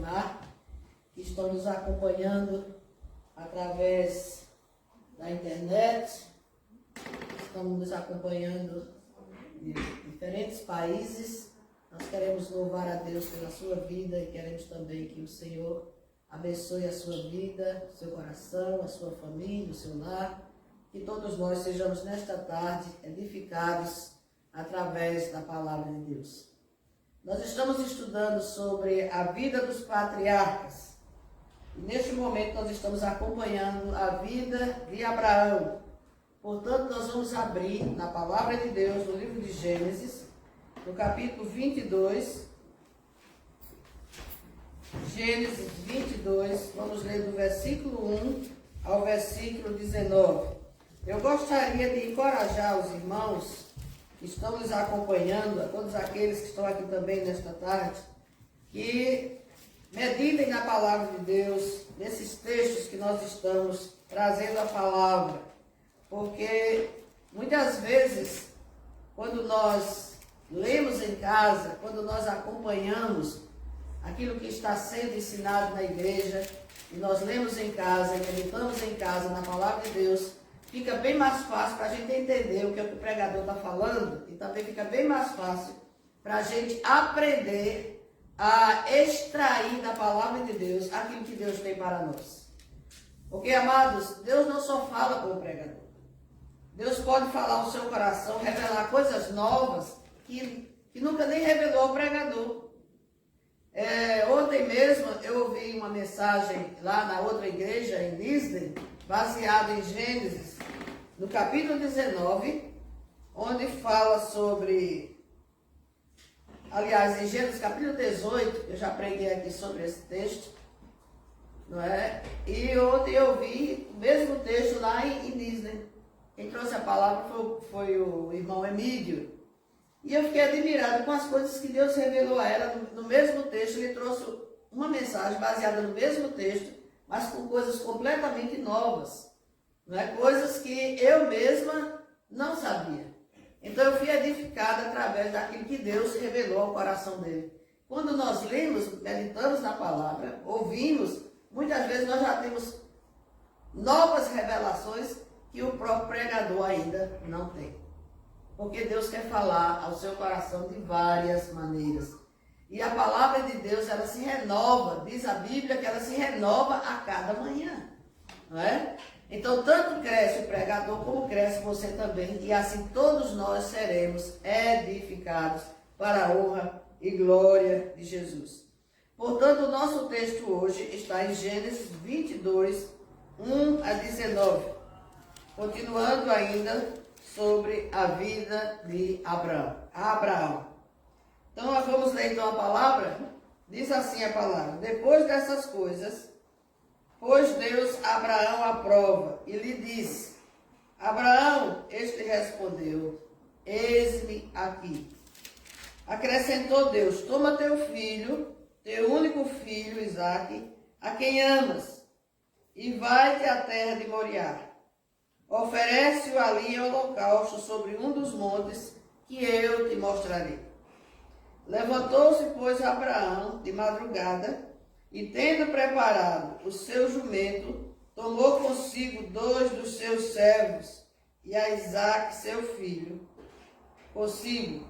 Lar, que estão nos acompanhando através da internet, estão nos acompanhando de diferentes países. Nós queremos louvar a Deus pela sua vida e queremos também que o Senhor abençoe a sua vida, o seu coração, a sua família, o seu lar. Que todos nós sejamos nesta tarde edificados através da palavra de Deus. Nós estamos estudando sobre a vida dos patriarcas. E neste momento nós estamos acompanhando a vida de Abraão. Portanto, nós vamos abrir na palavra de Deus, no livro de Gênesis, no capítulo 22. Gênesis 22, vamos ler do versículo 1 ao versículo 19. Eu gostaria de encorajar os irmãos que estão nos acompanhando, a todos aqueles que estão aqui também nesta tarde, que meditem na palavra de Deus, nesses textos que nós estamos trazendo a palavra, porque muitas vezes, quando nós lemos em casa, quando nós acompanhamos aquilo que está sendo ensinado na igreja, e nós lemos em casa, e meditamos em casa na palavra de Deus, fica bem mais fácil para a gente entender o que o pregador está falando, e também fica bem mais fácil para a gente aprender a extrair da palavra de Deus aquilo que Deus tem para nós. Porque, amados, Deus não só fala com o pregador. Deus pode falar ao seu coração, revelar coisas novas que nunca nem revelou ao pregador. Ontem mesmo eu ouvi uma mensagem lá na outra igreja em Disney, baseada em Gênesis, no capítulo 19, onde fala sobre, aliás, em Gênesis capítulo 18, eu já preguei aqui sobre esse texto, não é? E ontem eu vi o mesmo texto lá em Disney. Quem trouxe a palavra foi o irmão Emílio. E eu fiquei admirado com as coisas que Deus revelou a ela no mesmo texto. Ele trouxe uma mensagem baseada no mesmo texto, mas com coisas completamente novas, não é? Coisas que eu mesma não sabia. Então eu fui edificada através daquilo que Deus revelou ao coração dele. Quando nós lemos, meditamos na palavra, ouvimos, muitas vezes nós já temos novas revelações que o próprio pregador ainda não tem. Porque Deus quer falar ao seu coração de várias maneiras. E a palavra de Deus, ela se renova, diz a Bíblia que ela se renova a cada manhã, não é? Então, tanto cresce o pregador, como cresce você também, e assim todos nós seremos edificados para a honra e glória de Jesus. Portanto, o nosso texto hoje está em Gênesis 22, 1 a 19, continuando ainda sobre a vida de Abraão. Então, nós vamos ler então a palavra. Diz assim a palavra: depois dessas coisas, pôs Deus Abraão à prova e lhe disse: Abraão, este respondeu: eis-me aqui. Acrescentou Deus: toma teu filho, teu único filho, Isaque, a quem amas, e vai-te à terra de Moriá. Oferece-o ali em holocausto sobre um dos montes que eu te mostrarei. Levantou-se, pois, Abraão de madrugada, e tendo preparado o seu jumento, tomou consigo 2 dos seus servos, e a Isaque, seu filho, consigo.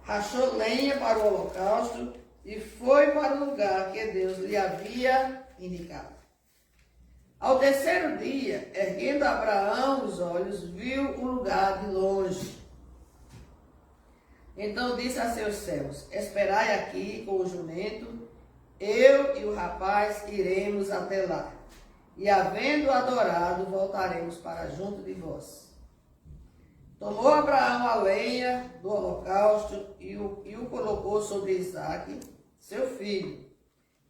Rachou lenha para o holocausto, e foi para o lugar que Deus lhe havia indicado. Ao terceiro dia, erguendo Abraão os olhos, viu o lugar de longe. Então disse a seus servos: esperai aqui com o jumento, eu e o rapaz iremos até lá, e havendo adorado, voltaremos para junto de vós. Tomou Abraão a lenha do holocausto e o colocou sobre Isaque, seu filho.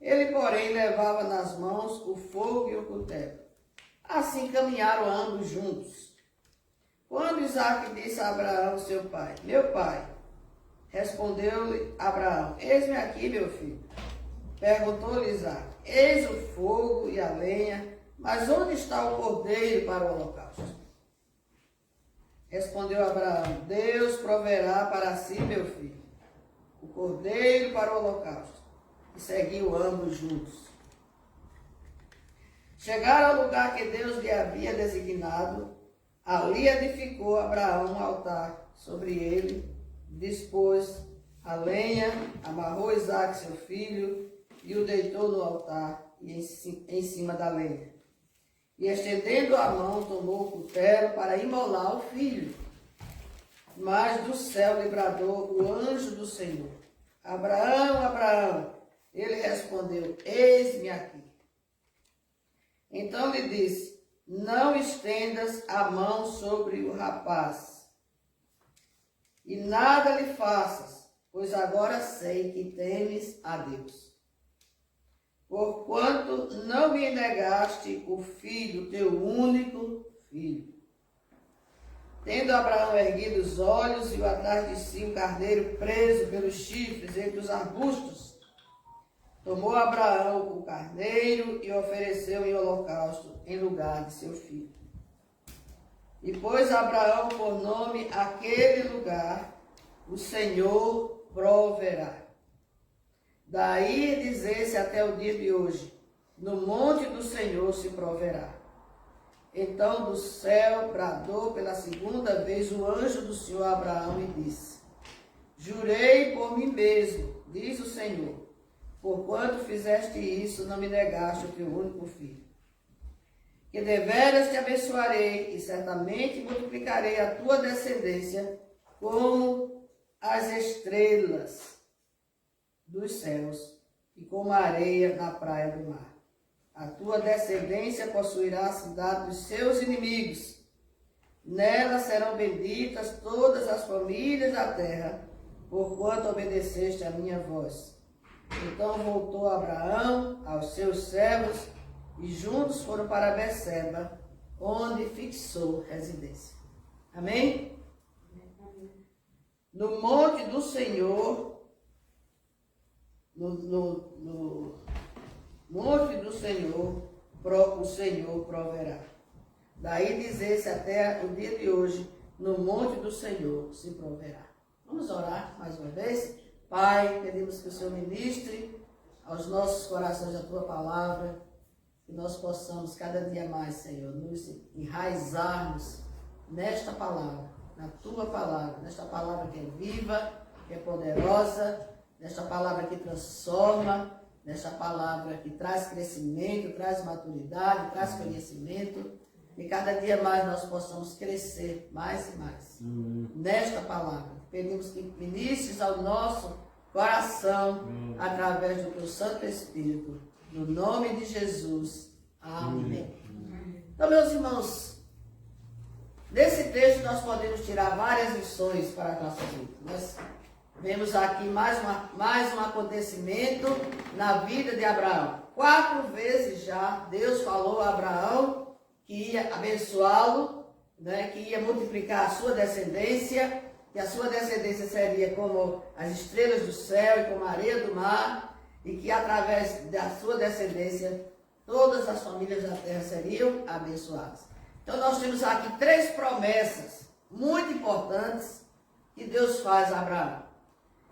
Ele, porém, levava nas mãos o fogo e o cutelo. Assim caminharam ambos juntos. Quando Isaque disse a Abraão, seu pai: meu pai, respondeu-lhe Abraão: eis-me aqui, meu filho. Perguntou-lhe Isaque: eis o fogo e a lenha, mas onde está o cordeiro para o holocausto? Respondeu Abraão: Deus proverá para si, meu filho, o cordeiro para o holocausto. e seguiu ambos juntos. Chegaram ao lugar que Deus lhe havia designado. Ali edificou Abraão um altar sobre ele, dispôs a lenha, amarrou Isaque, seu filho, e o deitou no altar e em cima da lenha. E estendendo a mão, tomou o cutelo para imolar o filho. Mas do céu lhe bradou o anjo do Senhor: Abraão, Abraão. Ele respondeu: Eis-me aqui. Então lhe disse: Não estendas a mão sobre o rapaz, e nada lhe faças, pois agora sei que temes a Deus. Porquanto não me negaste o filho, teu único filho. Tendo Abraão erguido os olhos, viu atrás de si um carneiro preso pelos chifres entre os arbustos. Tomou Abraão o carneiro e ofereceu em holocausto em lugar de seu filho. E pôs Abraão por nome aquele lugar: o Senhor proverá. Daí dizer-se até o dia de hoje: no monte do Senhor se proverá. Então do céu bradou pela segunda vez o anjo do Senhor a Abraão e disse: Jurei por mim mesmo, diz o Senhor, porquanto fizeste isso, não me negaste o teu único filho. Que deveras te abençoarei e certamente multiplicarei a tua descendência como as estrelas dos céus e como a areia na praia do mar. A tua descendência possuirá a cidade dos seus inimigos. Nela serão benditas todas as famílias da terra, porquanto obedeceste a minha voz. Então voltou Abraão aos seus servos e juntos foram para Berseba, onde fixou residência. Amém? No monte do Senhor, no monte do Senhor, o Senhor proverá. Daí dizer-se até o dia de hoje: no monte do Senhor se proverá. Vamos orar mais uma vez? Pai, pedimos que o Senhor ministre aos nossos corações a tua palavra, que nós possamos cada dia mais, Senhor, nos enraizarmos nesta palavra, na tua palavra, nesta palavra que é viva, que é poderosa, nesta palavra que transforma, nesta palavra que traz crescimento, traz maturidade, traz conhecimento, que cada dia mais nós possamos crescer mais e mais nesta palavra. Pedimos que ministres ao nosso coração através do teu Santo Espírito, no nome de Jesus. Amém. Então, meus irmãos, nesse texto nós podemos tirar várias lições para a nossa vida. Nós vemos aqui mais um acontecimento na vida de Abraão. 4 vezes já Deus falou a Abraão que ia abençoá-lo, né, que ia multiplicar a sua descendência, que a sua descendência seria como as estrelas do céu e como a areia do mar, e que através da sua descendência todas as famílias da terra seriam abençoadas. Então nós temos aqui 3 promessas muito importantes que Deus faz a Abraão.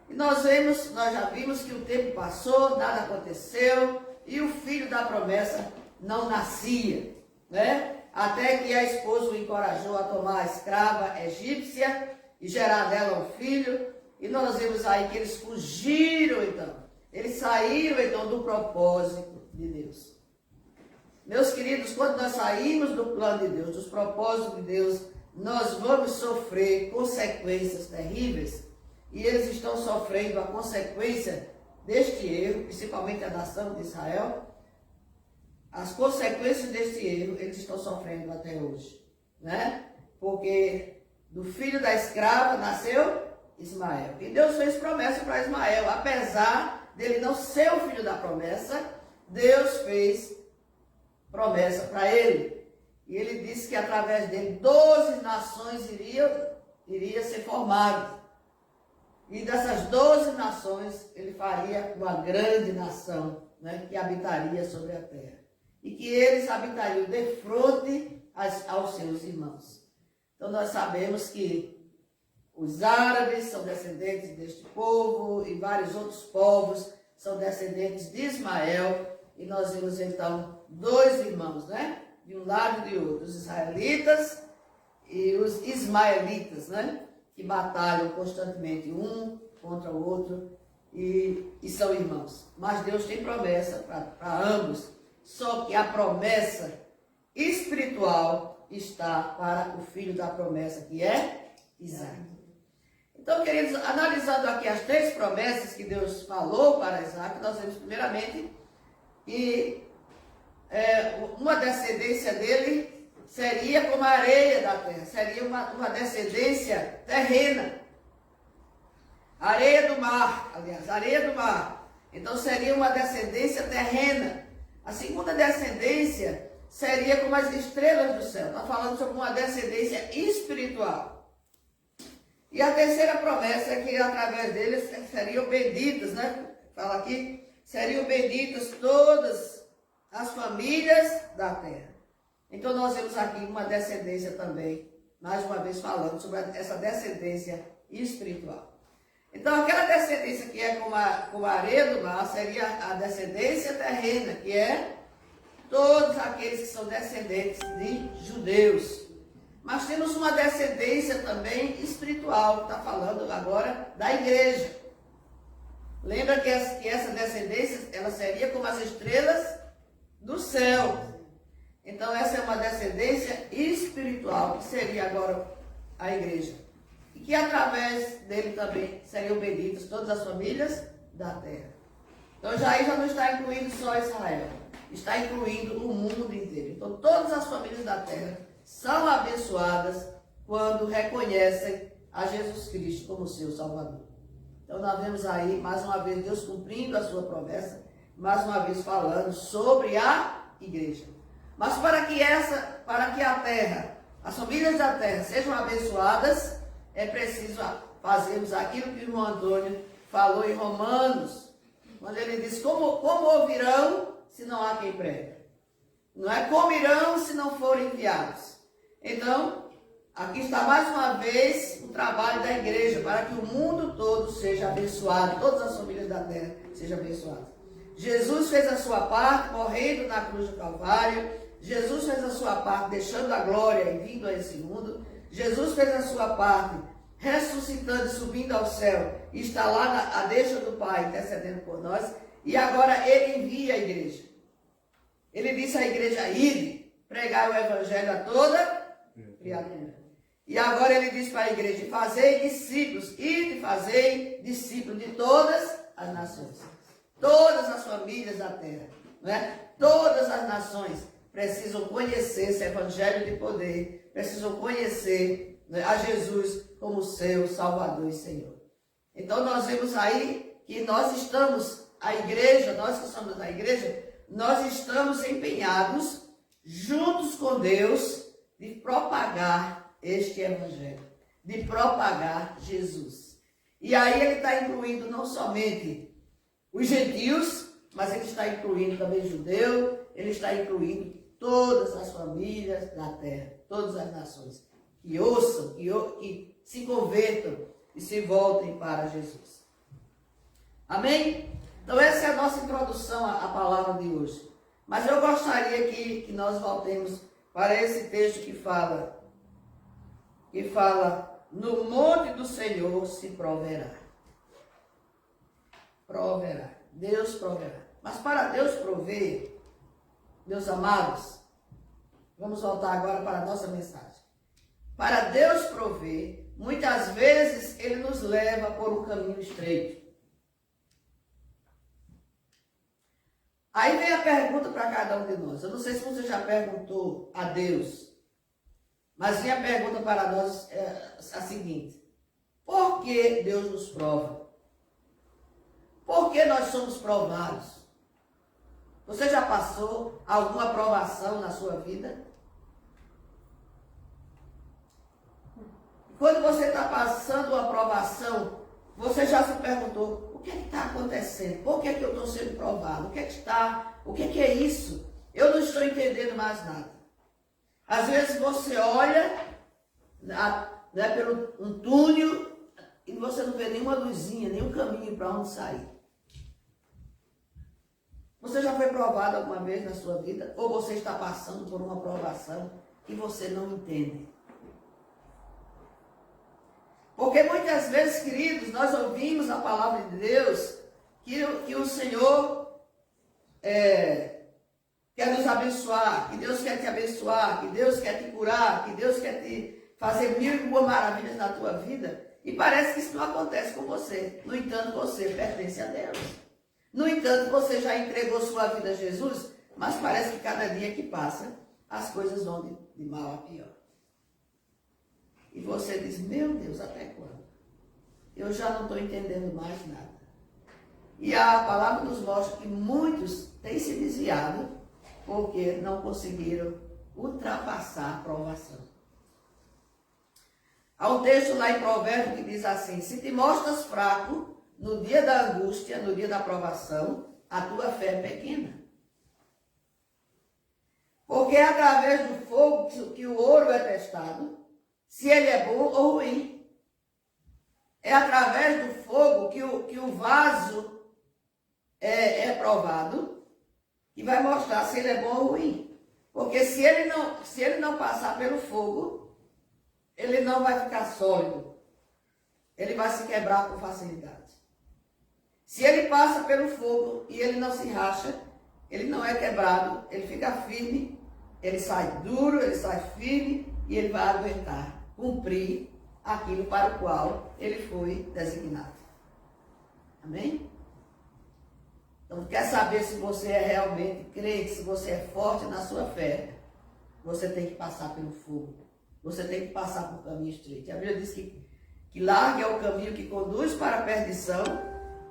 E nós já vimos que o tempo passou, nada aconteceu, e o filho da promessa não nascia, né? Até que a esposa o encorajou a tomar a escrava egípcia e gerar dela um filho. E nós vemos aí que eles fugiram então. Eles saíram então do propósito de Deus. Meus queridos, quando nós saímos do plano de Deus, dos propósitos de Deus, nós vamos sofrer consequências terríveis. E eles estão sofrendo a consequência deste erro, principalmente a nação de Israel. As consequências deste erro, eles estão sofrendo até hoje, né? Porque do filho da escrava nasceu Ismael. E Deus fez promessa para Ismael. Apesar dele não ser o filho da promessa, Deus fez promessa para ele. E ele disse que através dele 12 nações iria ser formadas. E dessas 12 nações, ele faria uma grande nação, né, que habitaria sobre a terra. E que eles habitariam de frente aos seus irmãos. Então nós sabemos que os árabes são descendentes deste povo e vários outros povos são descendentes de Ismael, e nós vimos então dois irmãos, né? De um lado e de outro, os israelitas e os ismaelitas, né? Que batalham constantemente um contra o outro e são irmãos. Mas Deus tem promessa para ambos, só que a promessa espiritual está para o filho da promessa, que é Isaac. Então, queridos, analisando aqui as três promessas que Deus falou para Isaac, nós vemos primeiramente que uma descendência dele seria como a areia da terra, seria uma descendência terrena. Areia do mar, aliás, areia do mar. Então seria uma descendência terrena. A segunda descendência seria como as estrelas do céu. Está falando sobre uma descendência espiritual. E a terceira promessa é que através deles seriam benditas, né? Fala aqui, seriam benditas todas as famílias da terra. Então nós vemos aqui uma descendência também, mais uma vez falando sobre essa descendência espiritual. Então aquela descendência que é como a areia do mar seria a descendência terrena, que é todos aqueles que são descendentes de judeus. Mas temos uma descendência também espiritual, que está falando agora da igreja. Lembra que essa descendência ela seria como as estrelas do céu. Então essa é uma descendência espiritual, que seria agora a igreja. E que através dele também seriam benditas todas as famílias da terra. Então aí já não está incluindo só Israel, está incluindo o mundo inteiro. Então todas as famílias da terra são abençoadas quando reconhecem a Jesus Cristo como seu Salvador. Então nós vemos aí, mais uma vez, Deus cumprindo a sua promessa, mais uma vez falando sobre a igreja. Mas para que a terra, as famílias da terra sejam abençoadas, é preciso fazermos aquilo que o irmão Antônio falou em Romanos, quando ele diz, como ouvirão se não há quem pregue? Não é como irão se não forem enviados. Então, aqui está mais uma vez o trabalho da igreja, para que o mundo todo seja abençoado, todas as famílias da terra sejam abençoadas. Jesus fez a sua parte, morrendo na cruz do Calvário. Jesus fez a sua parte, deixando a glória e vindo a esse mundo. Jesus fez a sua parte, ressuscitando e subindo ao céu, e está lá à destra do Pai, intercedendo por nós. E agora ele envia a igreja. Ele disse à igreja, ide, pregar o evangelho a toda criatura. E agora ele diz para a igreja, fazei discípulos, ide, fazei discípulos de todas as nações. Todas as famílias da terra, não é? Todas as nações precisam conhecer esse evangelho de poder, precisam conhecer, né, a Jesus como seu Salvador e Senhor. Então nós vemos aí que nós estamos, a igreja, nós que somos da igreja, nós estamos empenhados, juntos com Deus, de propagar este evangelho, de propagar Jesus. E aí ele está incluindo não somente os gentios, mas ele está incluindo também judeu, ele está incluindo todas as famílias da terra, todas as nações, que ouçam, que se convertam e se voltem para Jesus. Amém? Então essa é a nossa introdução à palavra de hoje. Mas eu gostaria que nós voltemos para esse texto que fala, no monte do Senhor se proverá. Proverá. Deus proverá. Mas para Deus prover, meus amados, vamos voltar agora para a nossa mensagem. Para Deus prover, muitas vezes Ele nos leva por um caminho estreito. Aí vem a pergunta para cada um de nós. Eu não sei se você já perguntou a Deus, mas vem a pergunta para nós a seguinte: por que Deus nos prova? Por que nós somos provados? Você já passou alguma provação na sua vida? Quando você está passando uma provação, você já se perguntou, o que está acontecendo? Por que eu estou sendo provado? O que é isso? Eu não estou entendendo mais nada. Às vezes você olha pelo um túnel e você não vê nenhuma luzinha, nenhum caminho para onde sair. Você já foi provado alguma vez na sua vida? Ou você está passando por uma provação que você não entende? Porque muitas vezes, queridos, nós ouvimos a palavra de Deus que o Senhor quer nos abençoar, que Deus quer te abençoar, que Deus quer te curar, que Deus quer te fazer 1001 maravilhas na tua vida. E parece que isso não acontece com você. No entanto, você pertence a Deus. No entanto, você já entregou sua vida a Jesus, mas parece que cada dia que passa, as coisas vão de mal a pior. E você diz, meu Deus, até quando? Eu já não estou entendendo mais nada. E a palavra nos mostra que muitos têm se desviado porque não conseguiram ultrapassar a provação. Há um texto lá em Provérbios que diz assim, se te mostras fraco no dia da angústia, no dia da provação, a tua fé é pequena. Porque é através do fogo que o ouro é testado, se ele é bom ou ruim. É através do fogo que o vaso é provado, e vai mostrar se ele é bom ou ruim. Porque se ele não passar pelo fogo, ele não vai ficar sólido. Ele vai se quebrar com facilidade. Se ele passa pelo fogo e ele não se racha, ele não é quebrado, ele fica firme, ele sai duro, ele sai firme e ele vai aguentar, cumprir aquilo para o qual ele foi designado. Amém? Então, quer saber se você é realmente crente, se você é forte na sua fé, você tem que passar pelo fogo. Você tem que passar por um caminho estreito. A Bíblia diz que largo é o caminho que conduz para a perdição,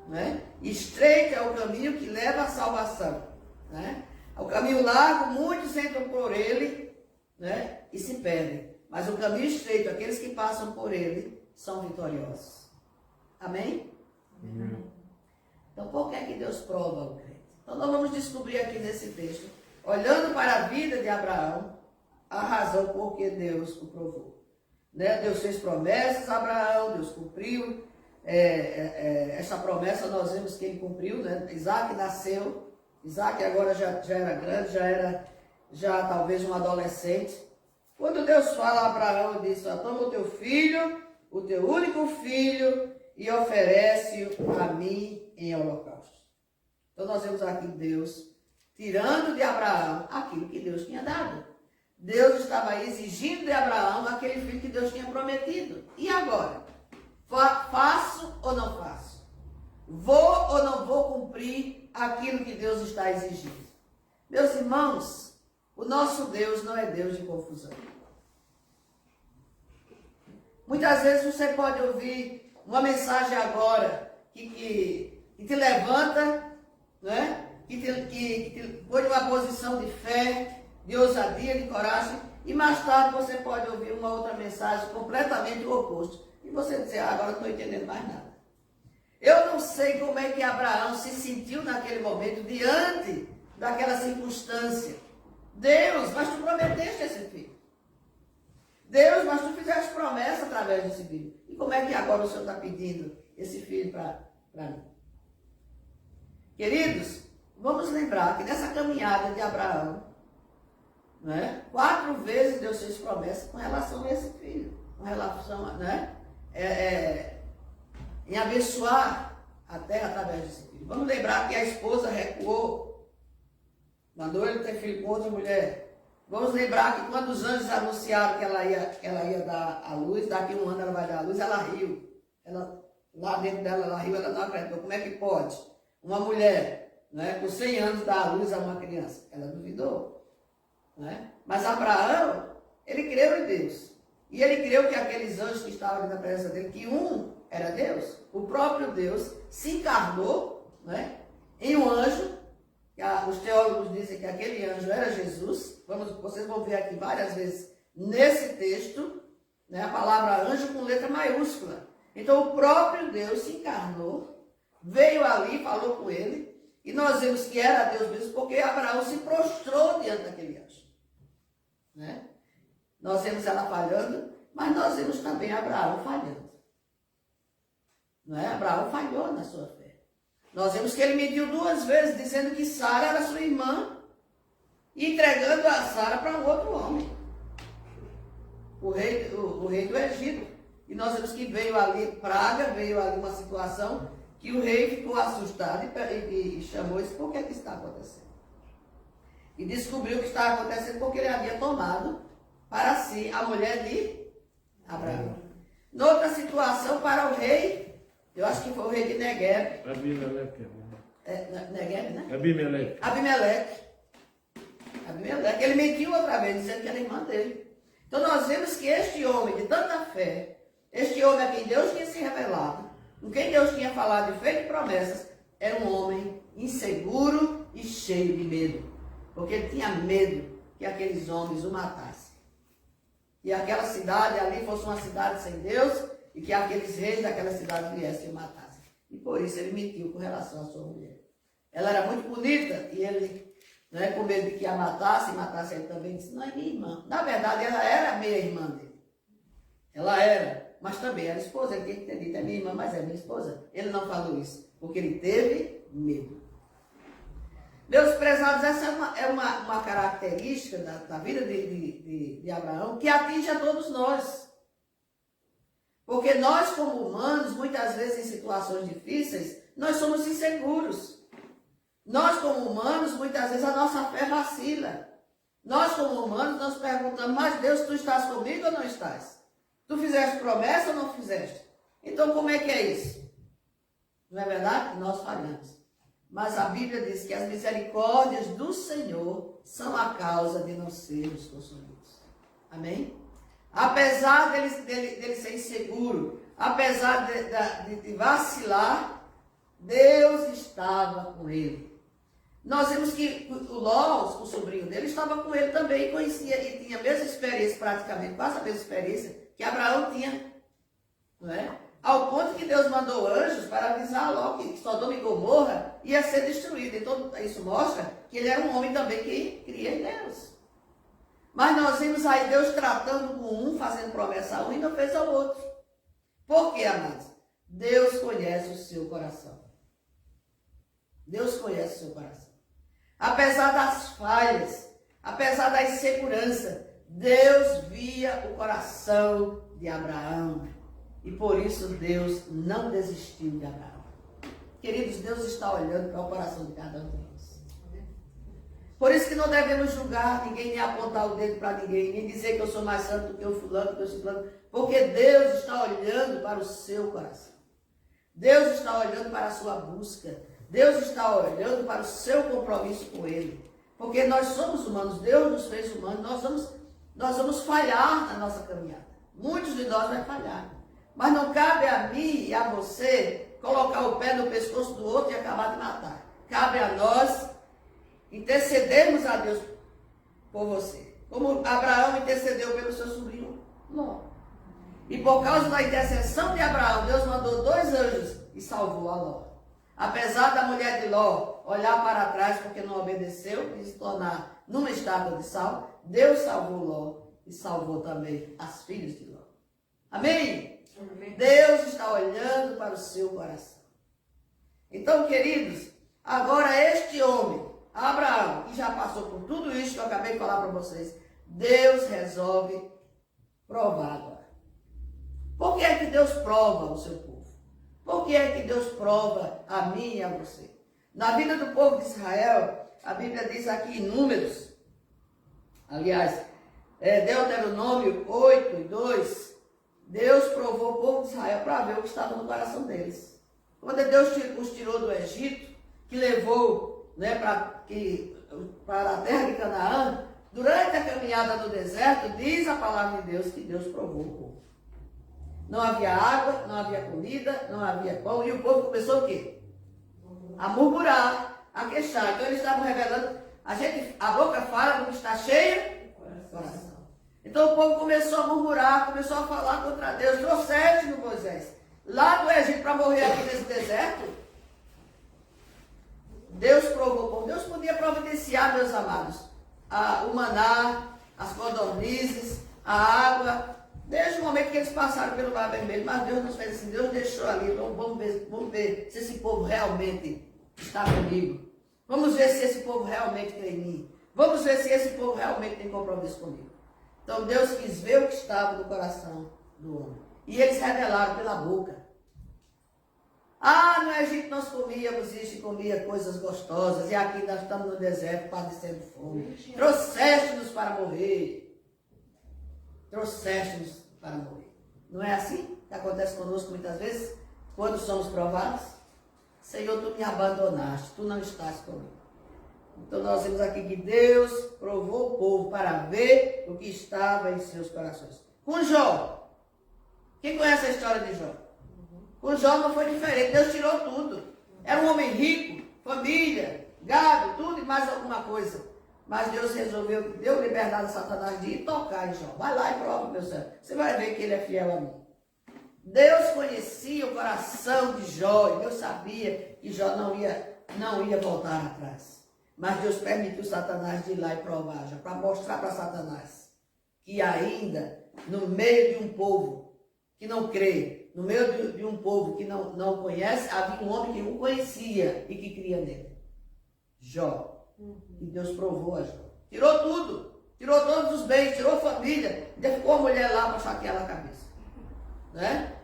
né? Estreito é o caminho que leva à salvação. Né? O caminho largo, muitos entram por ele, né? E se perdem. Mas o caminho estreito, aqueles que passam por ele, são vitoriosos. Amém? Amém. Então, por que é que Deus prova o crente? Então, nós vamos descobrir aqui nesse texto, olhando para a vida de Abraão, a razão por que Deus o provou. Né? Deus fez promessas a Abraão, Deus cumpriu. Essa promessa nós vemos que ele cumpriu. Né? Isaac nasceu, Isaac agora já era grande, já talvez um adolescente. Quando Deus fala a Abraão, ele diz, toma o teu filho, o teu único filho, e oferece-o a mim em holocausto. Então nós vemos aqui Deus tirando de Abraão aquilo que Deus tinha dado. Deus estava exigindo de Abraão aquele filho que Deus tinha prometido. E agora? Faço ou não faço? Vou ou não vou cumprir aquilo que Deus está exigindo? Meus irmãos, o nosso Deus não é Deus de confusão. Muitas vezes você pode ouvir uma mensagem agora que te levanta, né? que te põe numa posição de fé, de ousadia, de coragem, e mais tarde você pode ouvir uma outra mensagem completamente o oposto. E você dizer, agora não estou entendendo mais nada. Eu não sei como é que Abraão se sentiu naquele momento, diante daquela circunstância. Deus, mas tu prometeste esse filho. Deus, mas tu fizeste promessa através desse filho. E como é que agora o Senhor está pedindo esse filho para mim? Queridos, vamos lembrar que nessa caminhada de Abraão, né, 4 vezes Deus fez promessa com relação a esse filho. Com relação, né, em abençoar a terra através desse filho. Vamos lembrar que a esposa recuou, mandou ele ter filho com outra mulher. Vamos lembrar que quando os anjos anunciaram que ela ia dar a luz, daqui a 1 ano ela vai dar a luz, ela riu. Lá dentro dela ela riu, ela não acreditou. Como é que pode? Uma mulher, né, com 100 anos dar a luz a uma criança. Ela duvidou. Né? Mas Abraão, ele creu em Deus. E ele creu que aqueles anjos que estavam ali na presença dele, que um era Deus, o próprio Deus se encarnou, né, em um anjo. Os teólogos dizem que aquele anjo era Jesus. Vocês vão ver aqui várias vezes nesse texto, né, a palavra anjo com letra maiúscula. Então o próprio Deus se encarnou, veio ali, falou com ele, e nós vemos que era Deus mesmo, porque Abraão se prostrou diante daquele anjo. Né? Nós vemos ela falhando, mas nós vemos também Abraão falhando. Não é? Abraão falhou na sua fé. Nós vemos que ele mentiu 2 vezes, dizendo que Sara era sua irmã, e entregando a Sara para um outro homem, o rei do Egito. E nós vemos que veio ali praga, veio ali uma situação que o rei ficou assustado e chamou isso, por que está acontecendo? E descobriu o que estava acontecendo porque ele havia tomado para si a mulher de Abraão. Noutra situação, para o rei, eu acho que foi o rei de Negueb. Negueb, né? Abimeleque. Ele mentiu outra vez, dizendo que era irmã dele. Então nós vemos que este homem de tanta fé, este homem a quem Deus tinha se revelado, com quem Deus tinha falado e feito promessas, era um homem inseguro e cheio de medo. Porque ele tinha medo que aqueles homens o matassem. Que aquela cidade ali fosse uma cidade sem Deus e que aqueles reis daquela cidade viessem e o matassem. E por isso ele mentiu com relação à sua mulher. Ela era muito bonita e ele, com medo de que a matasse ele também, disse, não é minha irmã. Na verdade, ela era meia-irmã dele. Ela era, mas também era esposa. Ele tinha que ter dito, é minha irmã, mas é minha esposa. Ele não falou isso, porque ele teve medo. Meus prezados, essa é uma característica da vida de Abraão que atinge a todos nós. Porque nós, como humanos, muitas vezes em situações difíceis, nós somos inseguros. Nós, como humanos, muitas vezes a nossa fé vacila. Nós, como humanos, nós perguntamos, mas Deus, tu estás comigo ou não estás? Tu fizeste promessa ou não fizeste? Então, como é que é isso? Não é verdade? Nós falhamos. Mas a Bíblia diz que as misericórdias do Senhor são a causa de não sermos consumidos. Amém? Apesar dele ser inseguro, apesar de vacilar, Deus estava com ele. Nós vemos que o Ló, o sobrinho dele, estava com ele também, conhecia e tinha a mesma experiência, praticamente, quase a mesma experiência que Abraão tinha. Não é? Ao ponto que Deus mandou anjos para avisar Ló que Sodoma e Gomorra ia ser destruída. Então isso mostra que ele era um homem também que cria em Deus. Mas nós vimos aí Deus tratando com um, fazendo promessa a um e não fez ao outro. Por quê, amados? Deus conhece o seu coração. Deus conhece o seu coração. Apesar das falhas, apesar da insegurança, Deus via o coração de Abraão. E por isso Deus não desistiu de Abraão. Queridos, Deus está olhando para o coração de cada um de nós. Por isso que não devemos julgar ninguém, nem apontar o dedo para ninguém, nem dizer que eu sou mais santo do que o fulano, do que o ciclano, porque Deus está olhando para o seu coração. Deus está olhando para a sua busca. Deus está olhando para o seu compromisso com Ele. Porque nós somos humanos, Deus nos fez humanos, nós vamos falhar na nossa caminhada. Muitos de nós vão falhar. Mas não cabe a mim e a você colocar o pé no pescoço do outro e acabar de matar. Cabe a nós intercedermos a Deus por você. Como Abraão intercedeu pelo seu sobrinho Ló. E por causa da intercessão de Abraão, Deus mandou 2 anjos e salvou a Ló. Apesar da mulher de Ló olhar para trás porque não obedeceu e se tornar numa estátua de sal, Deus salvou Ló e salvou também as filhas de Ló. Amém? Amém? Deus está olhando para o seu coração. Então, queridos, agora este homem, Abraão, que já passou por tudo isso que eu acabei de falar para vocês, Deus resolve provar agora. Por que é que Deus prova o seu povo? Por que é que Deus prova a mim e a você? Na vida do povo de Israel, a Bíblia diz aqui em Números, aliás, Deuteronômio 8:2, Deus provou o povo de Israel para ver o que estava no coração deles. Quando Deus os tirou do Egito, que levou para a terra de Canaã, durante a caminhada no deserto, diz a palavra de Deus que Deus provou o povo. Não havia água, não havia comida, não havia pão, e o povo começou o quê? A murmurar, a queixar. Então eles estavam revelando, a boca fala porque está cheia do coração. Então o povo começou a murmurar, começou a falar contra Deus. Trouxeste no Moisés, lá do Egito, para morrer aqui nesse deserto. Deus provou o povo. Deus podia providenciar, meus amados, o maná, as codornizes, a água, Desde o momento que eles passaram pelo Mar Vermelho, mas Deus nos fez assim, Deus deixou ali, vamos ver se esse povo realmente está comigo. Vamos ver se esse povo realmente crê em mim. Vamos ver se esse povo realmente tem compromisso comigo. Então Deus quis ver o que estava no coração do homem. E eles revelaram pela boca. Ah, no Egito nós comíamos isso e comia coisas gostosas. E aqui nós estamos no deserto padecendo fome. Trouxeste-nos para morrer. Trouxeste-nos para morrer. Não é assim que acontece conosco muitas vezes? Quando somos provados? Senhor, tu me abandonaste, tu não estás comigo. Então nós vemos aqui que Deus provou o povo para ver o que estava em seus corações. Com Jó. Quem conhece a história de Jó? Com Jó não foi diferente. Deus tirou tudo. Era um homem rico, família, gado, tudo e mais alguma coisa. Mas Deus resolveu, deu liberdade a Satanás de ir tocar em Jó. Vai lá e prova, meu Senhor. Você vai ver que ele é fiel a mim. Deus conhecia o coração de Jó e Deus sabia que Jó não ia voltar atrás. Mas Deus permitiu Satanás de ir lá e provar Jó, para mostrar para Satanás que ainda no meio de um povo que não crê, no meio de um povo que não conhece, havia um homem que o conhecia e que cria nele. Jó. E Deus provou a Jó. Tirou tudo. Tirou todos os bens, tirou a família. Ainda ficou a mulher lá para chatear a cabeça. Né?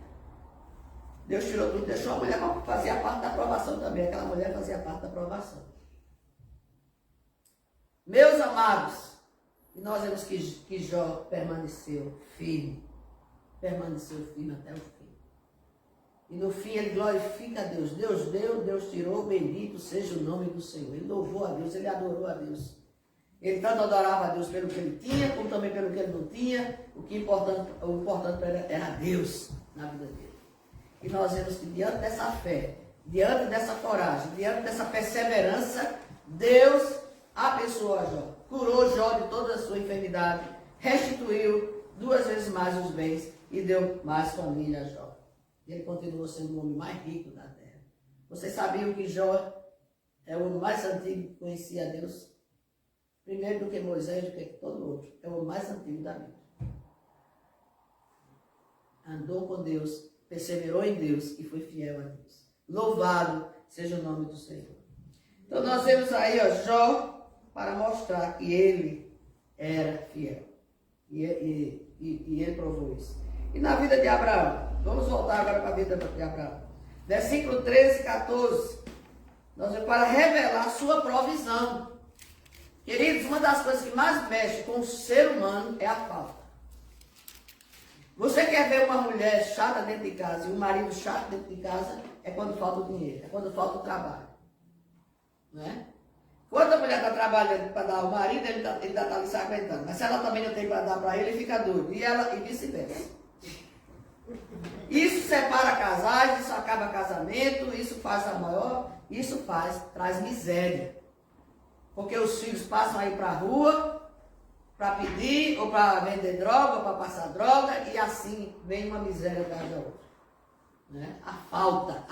Deus tirou tudo, deixou a mulher para fazer a parte da aprovação também. Aquela mulher fazia parte da aprovação. Meus amados, e nós vemos que Jó permaneceu firme. Permaneceu firme até o fim. E no fim ele glorifica a Deus. Deus deu, Deus tirou, bendito seja o nome do Senhor. Ele louvou a Deus, ele adorou a Deus. Ele tanto adorava a Deus pelo que ele tinha, como também pelo que ele não tinha. O importante para ele era Deus na vida dele. E nós vemos que diante dessa fé, diante dessa coragem, diante dessa perseverança, Deus abençoou a Jó. Curou Jó de toda a sua enfermidade, restituiu 2 vezes mais os bens e deu mais família a Jó. Ele continuou sendo o homem mais rico da terra. Vocês sabiam que Jó é o homem mais antigo que conhecia a Deus? Primeiro do que Moisés, do que todo outro. É o homem mais antigo da Bíblia. Andou com Deus, perseverou em Deus e foi fiel a Deus. Louvado seja o nome do Senhor. Então nós vemos aí, Jó, para mostrar que ele era fiel. E ele provou isso. E na vida de Abraão? Vamos voltar agora para a vida de Abraão. Versículo 13 e 14. Nós vamos para revelar sua provisão. Queridos, uma das coisas que mais mexe com o ser humano é a falta. Você quer ver uma mulher chata dentro de casa e um marido chato dentro de casa? É quando falta o dinheiro, é quando falta o trabalho. Não é? Quando a mulher está trabalhando para dar ao marido, ele ainda está ali se aguentando. Mas se ela também não tem para dar para ele, ele fica doido. E vice-versa. Isso separa casais, isso acaba casamento, isso traz miséria. Porque os filhos passam aí para a rua para pedir, ou para vender droga, ou para passar droga, e assim vem uma miséria atrás da outra. Né? A falta.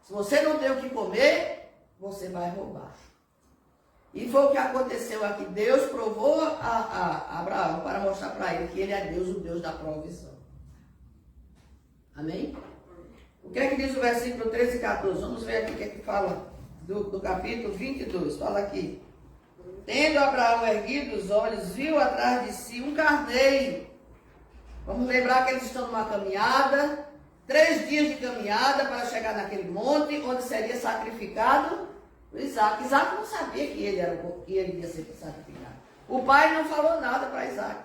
Se você não tem o que comer, você vai roubar. E foi o que aconteceu aqui. Deus provou a Abraão para mostrar para ele que ele é Deus, o Deus da provisão. Amém? O que é que diz o versículo 13 e 14? Vamos ver aqui o que é que fala do capítulo 22. Fala aqui. Tendo Abraão erguido os olhos, viu atrás de si um carneiro. Vamos lembrar que eles estão numa caminhada, 3 dias de caminhada para chegar naquele monte onde seria sacrificado o Isaac. Isaac não sabia que ele ia ser sacrificado. O pai não falou nada para Isaac.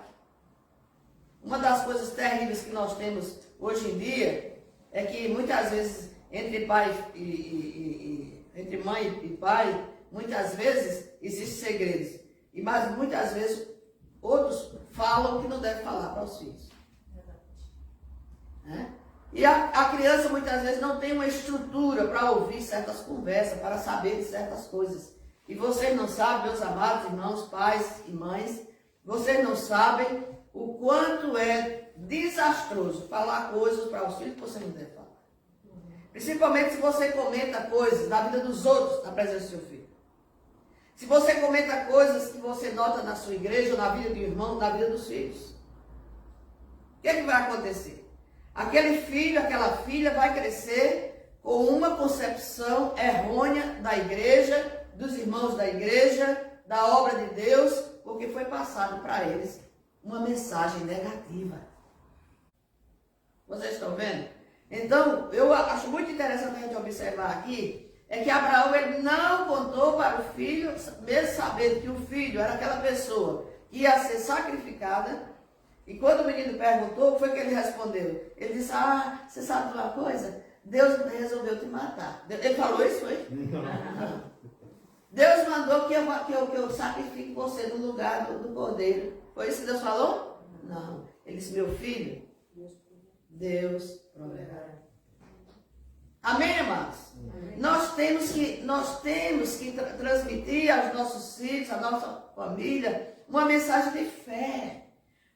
Uma das coisas terríveis que nós temos hoje em dia é que muitas vezes entre mãe e pai, muitas vezes existem segredos. Mas muitas vezes outros falam que não devem falar para os filhos. Né? E a criança muitas vezes não tem uma estrutura para ouvir certas conversas, para saber de certas coisas. E vocês não sabem, meus amados irmãos, pais e mães, vocês não sabem o quanto é desastroso falar coisas para os filhos que você não deve falar. Principalmente se você comenta coisas da vida dos outros na presença do seu filho. Se você comenta coisas que você nota na sua igreja, ou na vida de um irmão, na vida dos filhos. O que vai acontecer? Aquele filho, aquela filha vai crescer com uma concepção errônea da igreja, dos irmãos da igreja, da obra de Deus, porque foi passado para eles uma mensagem negativa. Vocês estão vendo? Então, eu acho muito interessante a gente observar aqui, é que Abraão ele não contou para o filho, mesmo sabendo que o filho era aquela pessoa que ia ser sacrificada. E quando o menino perguntou, foi que ele respondeu. Ele disse, você sabe de uma coisa? Deus resolveu te matar. Ele falou isso, foi? Não. Deus mandou que eu sacrifique você no lugar do cordeiro. Foi isso que Deus falou? Não. Ele disse, meu filho, Deus proverá. Amém, amados? Amém. Nós temos que transmitir aos nossos filhos, à nossa família, uma mensagem de fé.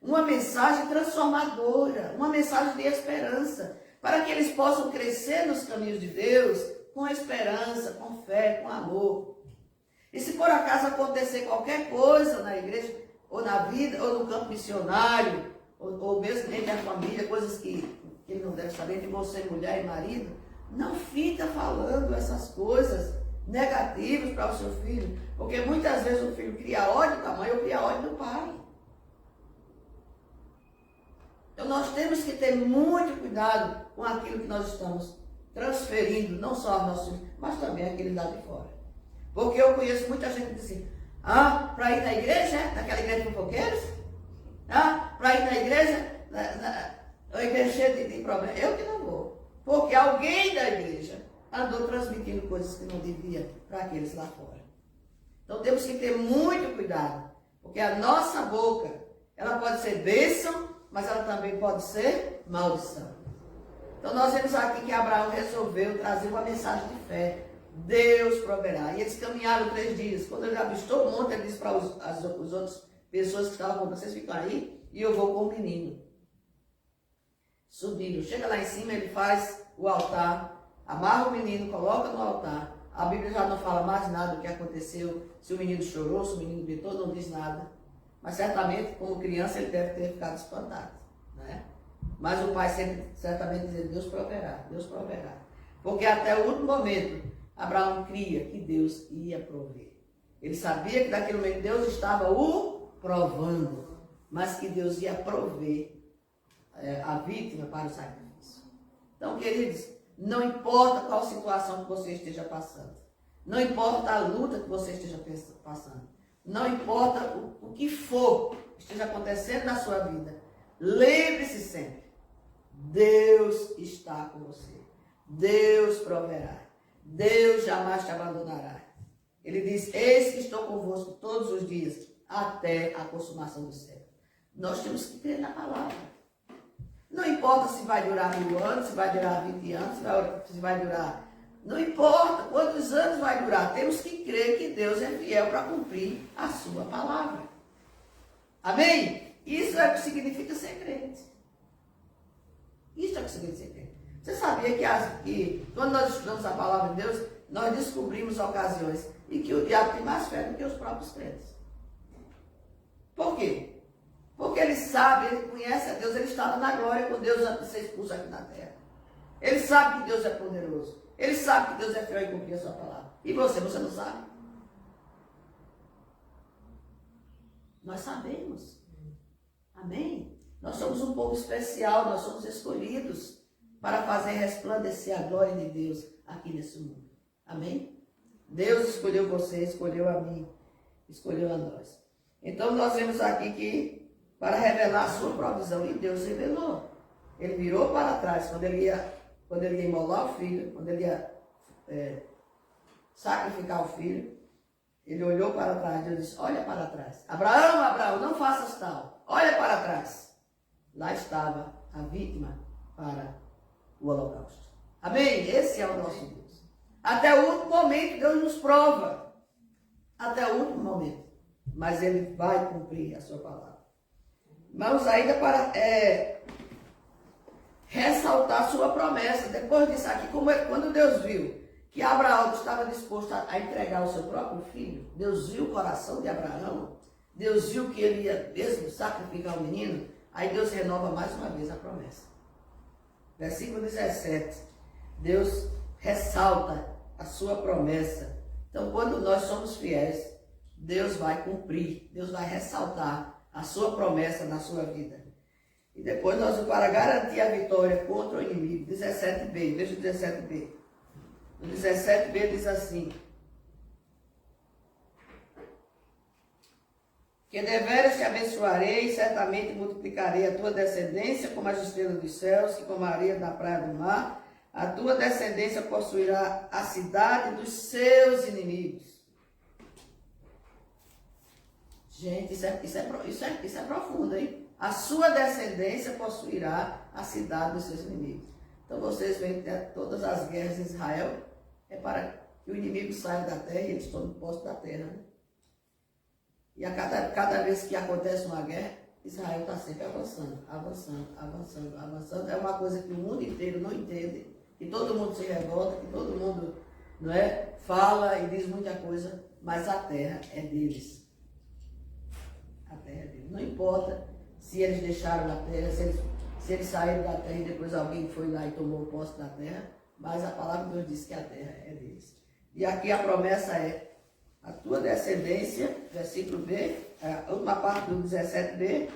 Uma mensagem transformadora, uma mensagem de esperança, para que eles possam crescer nos caminhos de Deus com esperança, com fé, com amor. E se por acaso acontecer qualquer coisa na igreja, ou na vida, ou no campo missionário, ou mesmo dentro da família, coisas que ele não deve saber, de você, mulher e marido, não fica falando essas coisas negativas para o seu filho, porque muitas vezes o filho cria ódio da mãe ou cria ódio do pai. Então nós temos que ter muito cuidado com aquilo que nós estamos transferindo, não só aos nossos filhos, mas também aquele lá de fora. Porque eu conheço muita gente que diz assim, para ir na igreja, naquela igreja de fofoqueiros? Para ir na igreja, a igreja cheia de problemas. Eu que não vou. Porque alguém da igreja andou transmitindo coisas que não devia para aqueles lá fora. Então temos que ter muito cuidado, porque a nossa boca, ela pode ser bênção, mas ela também pode ser maldição. Então nós vemos aqui que Abraão resolveu trazer uma mensagem de fé. Deus proverá. E eles caminharam 3 dias. Quando ele avistou o monte, ele disse para as outras pessoas que estavam com vocês, ficam aí e eu vou com o menino. Subiram. Chega lá em cima, ele faz o altar, amarra o menino, coloca no altar. A Bíblia já não fala mais nada do que aconteceu, se o menino chorou, se o menino gritou, não diz nada. Mas certamente, como criança, ele deve ter ficado espantado, né? Mas o pai sempre, certamente, dizia, Deus proverá, Deus proverá. Porque até o último momento, Abraão cria que Deus ia prover. Ele sabia que naquele momento Deus estava o provando, mas que Deus ia prover a vítima para o sacrifício. Então, queridos, não importa qual situação que você esteja passando, não importa a luta que você esteja passando, não importa o que for que esteja acontecendo na sua vida, lembre-se sempre, Deus está com você, Deus proverá, Deus jamais te abandonará. Ele diz, eis que estou convosco todos os dias, até a consumação do século. Nós temos que crer na palavra. Não importa se vai durar 1000 anos, se vai durar 20 anos, se vai durar... Não importa quantos anos vai durar. Temos que crer que Deus é fiel para cumprir a sua palavra. Amém? Isso é o que significa ser crente. Isso é o que significa ser crente. Você sabia que quando nós estudamos a palavra de Deus, nós descobrimos ocasiões em que o diabo tem mais fé do que os próprios crentes. Por quê? Porque ele sabe, ele conhece a Deus, ele estava na glória com Deus antes de ser expulso aqui na terra. Ele sabe que Deus é poderoso. Ele sabe que Deus é fiel em cumprir a sua palavra. E você não sabe? Nós sabemos. Amém? Nós somos um povo especial, nós somos escolhidos para fazer resplandecer a glória de Deus aqui nesse mundo. Amém? Deus escolheu você, escolheu a mim, escolheu a nós. Então nós vemos aqui que para revelar a sua provisão, e Deus revelou. Ele virou para trás quando ele ia imolar o filho, quando ele ia sacrificar o filho. Ele olhou para trás, Deus disse, olha para trás. Abraão, Abraão, não faças tal, olha para trás. Lá estava a vítima para o holocausto. Amém? Esse é o nosso Deus. Até o último momento Deus nos prova. Até o último momento. Mas Ele vai cumprir a sua palavra. Vamos ainda para ressaltar a sua promessa. Depois disso aqui, quando Deus viu que Abraão estava disposto a entregar o seu próprio filho, Deus viu o coração de Abraão, Deus viu que ele ia mesmo sacrificar o menino, Aí Deus renova mais uma vez a promessa. Versículo 17. Deus ressalta a sua promessa. Então, quando nós somos fiéis, Deus vai cumprir, Deus vai ressaltar a sua promessa na sua vida. E depois nós, para garantir a vitória contra o inimigo, 17b, veja o 17b. O 17b diz assim: que deveras te abençoarei, e certamente multiplicarei a tua descendência como as estrelas dos céus, e como a areia da praia do mar. A tua descendência possuirá a cidade dos seus inimigos. Gente, isso é profundo, hein? A sua descendência possuirá a cidade dos seus inimigos. Então vocês veem que todas as guerras em Israel é para que o inimigo saia da terra e eles tomem posse da terra, né? E a cada vez que acontece uma guerra, Israel está sempre avançando, avançando, avançando, avançando. É uma coisa que o mundo inteiro não entende, que todo mundo se revolta, que todo mundo, não é, fala e diz muita coisa, mas a terra é deles. A terra é deles. Não importa se eles deixaram a terra, se eles saíram da terra e depois alguém foi lá e tomou posse da terra, mas a palavra de Deus diz que a terra é deles. E aqui a promessa é: a tua descendência, versículo B, a última parte do 17b,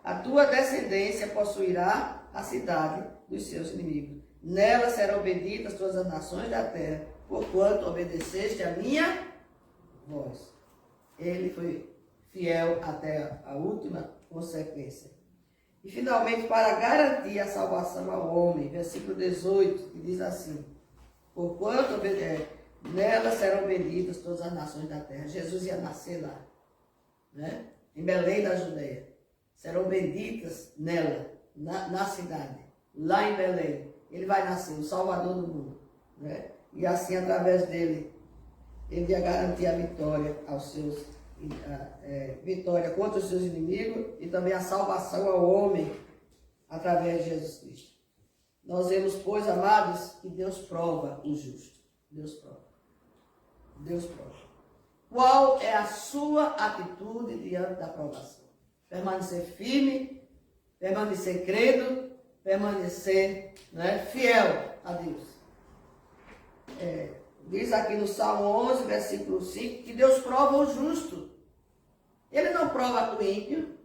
a tua descendência possuirá a cidade dos seus inimigos. Nela serão benditas todas as nações da terra, porquanto obedeceste a minha voz. Ele foi fiel até a última consequência. E finalmente, para garantir a salvação ao homem, versículo 18, que diz assim: porquanto nela serão benditas todas as nações da terra. Jesus ia nascer lá, né? Em Belém da Judeia. Serão benditas nela, na cidade, lá em Belém. Ele vai nascer, o Salvador do mundo, né? E assim, através dele, ele ia garantir a vitória aos seus, vitória contra os seus inimigos e também a salvação ao homem através de Jesus Cristo. Nós vemos, pois, amados, que Deus prova o justo. Deus prova. Deus prova. Qual é a sua atitude diante da provação? Permanecer firme, permanecer crendo, permanecer, né, fiel a Deus. Diz aqui no Salmo 11, versículo 5, que Deus prova o justo. Ele não prova o ímpio.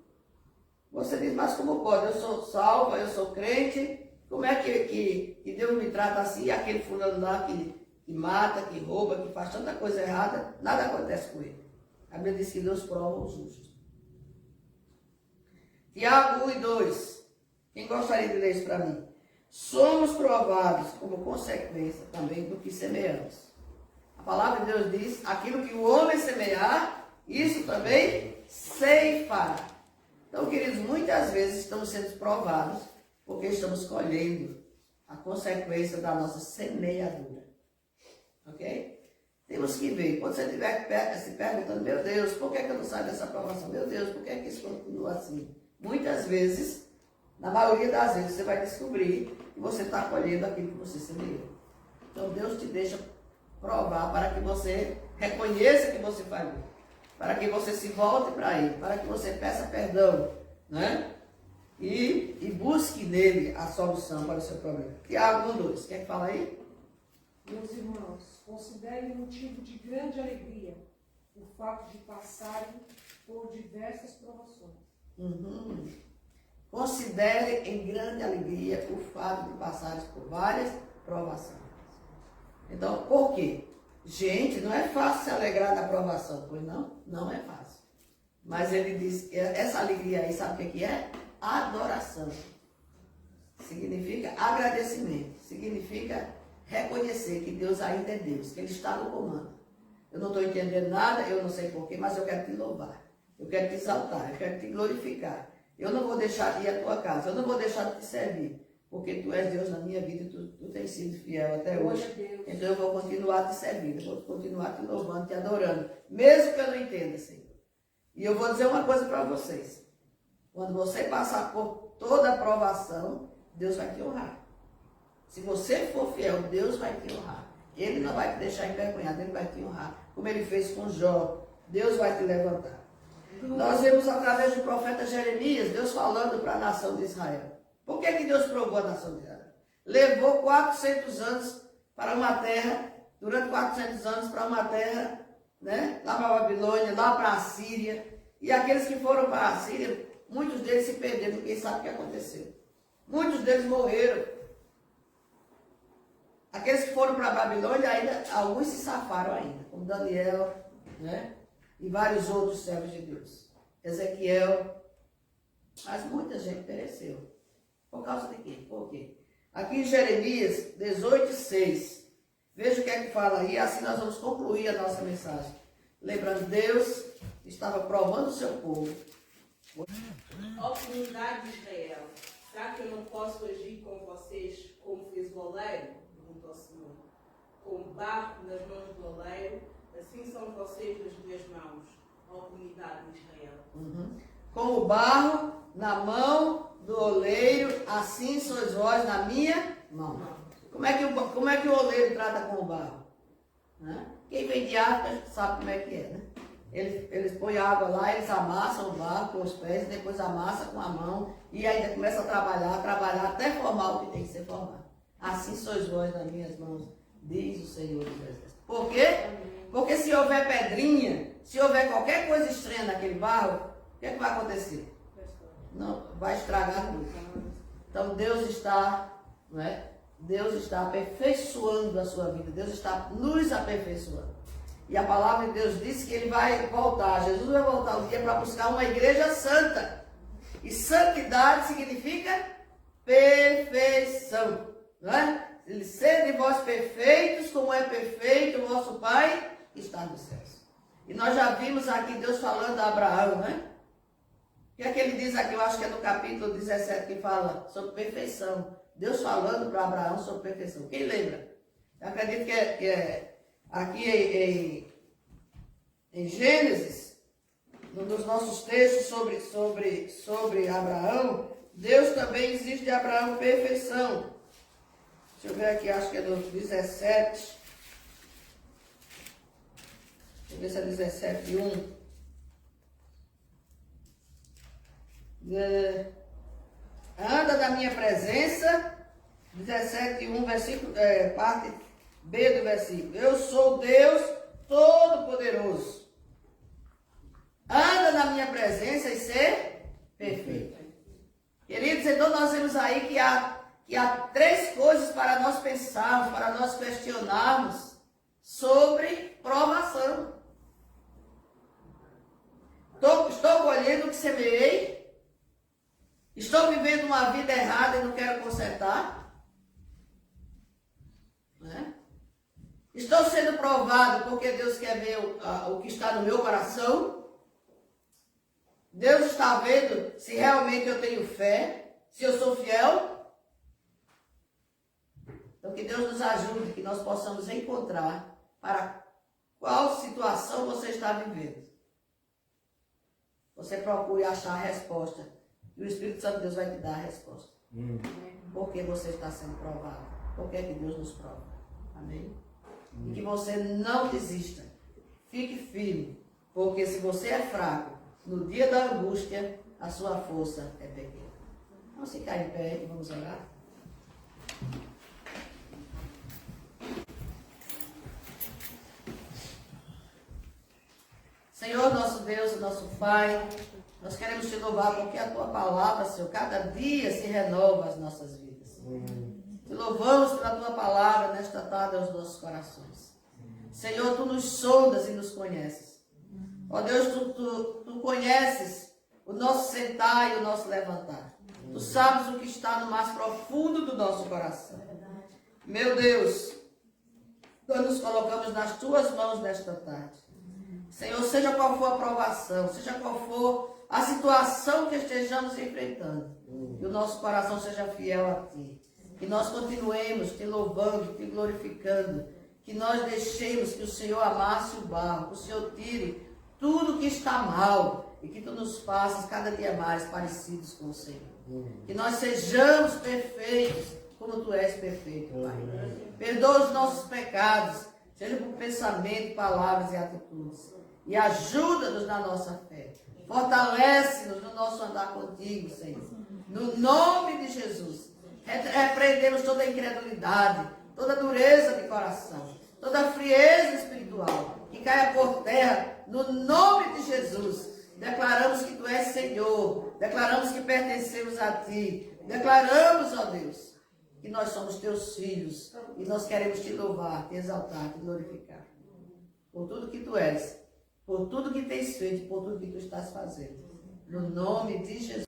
Você diz, mas como pode? Eu sou salvo, eu sou crente. Como é que Deus me trata assim? E aquele fulano lá que mata, que rouba, que faz tanta coisa errada, nada acontece com ele. A Bíblia diz que Deus prova o justo. Tiago 1:2. Quem gostaria de ler isso para mim? Somos provados como consequência também do que semeamos. A palavra de Deus diz, aquilo que o homem semear, isso também ceifará. Então, queridos, muitas vezes estamos sendo provados porque estamos colhendo a consequência da nossa semeadura. Ok? Temos que ver. Quando você estiver se perguntando, meu Deus, por que eu não saio dessa provação? Meu Deus, por que isso continua assim? Muitas vezes, na maioria das vezes, você vai descobrir que você está colhendo aquilo que você semeou. Então, Deus te deixa provar para que você reconheça que você falhou, para que você se volte para Ele, para que você peça perdão, né? E busque nele a solução para o seu problema. Tiago 1:2, quer que fala aí? Meus irmãos, considerem motivo de grande alegria o fato de passarem por diversas provações. Considere em grande alegria o fato de passarem por várias provações. Então, por quê? Gente, não é fácil se alegrar da provação, pois não? Não é fácil. Mas ele diz, essa alegria aí, sabe o que é? Adoração. Significa agradecimento. Significa reconhecer que Deus ainda é Deus, que Ele está no comando. Eu não estou entendendo nada, eu não sei porquê, mas eu quero te louvar. Eu quero te exaltar, eu quero te glorificar. Eu não vou deixar de ir à tua casa, eu não vou deixar de te servir. Porque tu és Deus na minha vida e tu tens sido fiel até hoje. Então eu vou continuar te servindo, eu vou continuar te louvando, te adorando. Mesmo que eu não entenda, Senhor. E eu vou dizer uma coisa para vocês. Quando você passar por toda a provação, Deus vai te honrar. Se você for fiel, Deus vai te honrar. Ele não vai te deixar envergonhado, Ele vai te honrar. Como Ele fez com Jó, Deus vai te levantar. Nós vemos através do profeta Jeremias, Deus falando para a nação de Israel. Por que Deus provou a nação de Israel? Levou 400 anos para uma terra, durante 400 anos para uma terra, né? Lá para a Babilônia, lá para a Síria. E aqueles que foram para a Síria, muitos deles se perderam, ninguém sabe o que aconteceu. Muitos deles morreram. Aqueles que foram para a Babilônia, ainda, alguns se safaram ainda, como Daniel, né? E vários outros servos de Deus. Ezequiel. Mas muita gente pereceu. Por causa de quê? Por quê? Aqui em Jeremias 18:6. Veja o que é que fala aí, assim nós vamos concluir a nossa mensagem. Lembrando, Deus estava provando o seu povo. Ó comunidade de Israel, será que eu não posso agir com vocês como fez o oleiro? Perguntou o Senhor. Com barro nas mãos do oleiro, assim são vocês nas minhas mãos, ó comunidade de Israel. Com o barro na mão do oleiro, assim sois vós na minha mão. Como é que o oleiro trata com o barro? Né? Quem vem de África sabe como é que é, né? Eles põem água lá, eles amassam o barro com os pés, e depois amassam com a mão, e ainda começa a trabalhar, até formar o que tem que ser formado. Assim sois vós nas minhas mãos, diz o Senhor dos Exércitos. Por quê? Porque se houver pedrinha, se houver qualquer coisa estranha naquele barro, o que é que vai acontecer? Não, vai estragar tudo. Então Deus está, não é? Deus está aperfeiçoando a sua vida. Deus está nos aperfeiçoando. E a palavra de Deus diz que Ele vai voltar. Jesus vai voltar um dia para buscar uma igreja santa. E santidade significa perfeição. Não é? Sede vós perfeitos, como é perfeito o vosso Pai que está nos céus. E nós já vimos aqui Deus falando a Abraão, né? O que é que ele diz aqui? Eu acho que é no capítulo 17 que fala sobre perfeição. Deus falando para Abraão sobre perfeição. Quem lembra? Eu acredito que é aqui em Gênesis, num dos nossos textos sobre Abraão, Deus também exige de Abraão perfeição. Deixa eu ver aqui, acho que é no 17. Deixa eu ver se é 17:1. Anda da minha presença, 17:1, versículo, parte B do versículo. Eu sou Deus Todo-Poderoso. Anda na minha presença e ser perfeito. Queridos, então nós vemos aí que há três coisas para nós pensarmos, para nós questionarmos sobre provação. Estou colhendo o que semeei? Estou vivendo uma vida errada e não quero consertar? Né? Estou sendo provado porque Deus quer ver o que está no meu coração? Deus está vendo se realmente eu tenho fé, se eu sou fiel? Então que Deus nos ajude, que nós possamos encontrar para qual situação você está vivendo. Você procure achar a resposta. E o Espírito Santo de Deus vai te dar a resposta. Por que você está sendo provado? Por que é que Deus nos prova? Amém? E que você não desista. Fique firme. Porque se você é fraco, no dia da angústia, a sua força é pequena. Vamos ficar em pé e vamos orar. Senhor, nosso Deus, nosso Pai, nós queremos te louvar porque a tua palavra, Senhor, cada dia se renova as nossas vidas. Te louvamos pela tua palavra nesta tarde aos nossos corações. Senhor, tu nos sondas e nos conheces. Ó Deus, tu conheces o nosso sentar e o nosso levantar. Tu sabes o que está no mais profundo do nosso coração. Meu Deus, nós nos colocamos nas tuas mãos nesta tarde. Senhor, seja qual for a provação, seja qual for a situação que estejamos enfrentando, que o nosso coração seja fiel a Ti. Que nós continuemos te louvando, te glorificando, que nós deixemos que o Senhor amasse o barro, que o Senhor tire tudo que está mal e que Tu nos faças cada dia mais parecidos com o Senhor. Que nós sejamos perfeitos como Tu és perfeito, Pai. Perdoa os nossos pecados, seja por pensamento, palavras e atitudes. E ajuda-nos na nossa fé. Fortalece-nos no nosso andar contigo, Senhor. No nome de Jesus. Repreendemos toda incredulidade, toda dureza de coração, toda frieza espiritual, que caia por terra, no nome de Jesus. Declaramos que Tu és Senhor, declaramos que pertencemos a Ti, declaramos, ó Deus, que nós somos Teus filhos, e nós queremos Te louvar, Te exaltar, Te glorificar, por tudo que Tu és, por tudo que tens feito, por tudo que Tu estás fazendo, no nome de Jesus.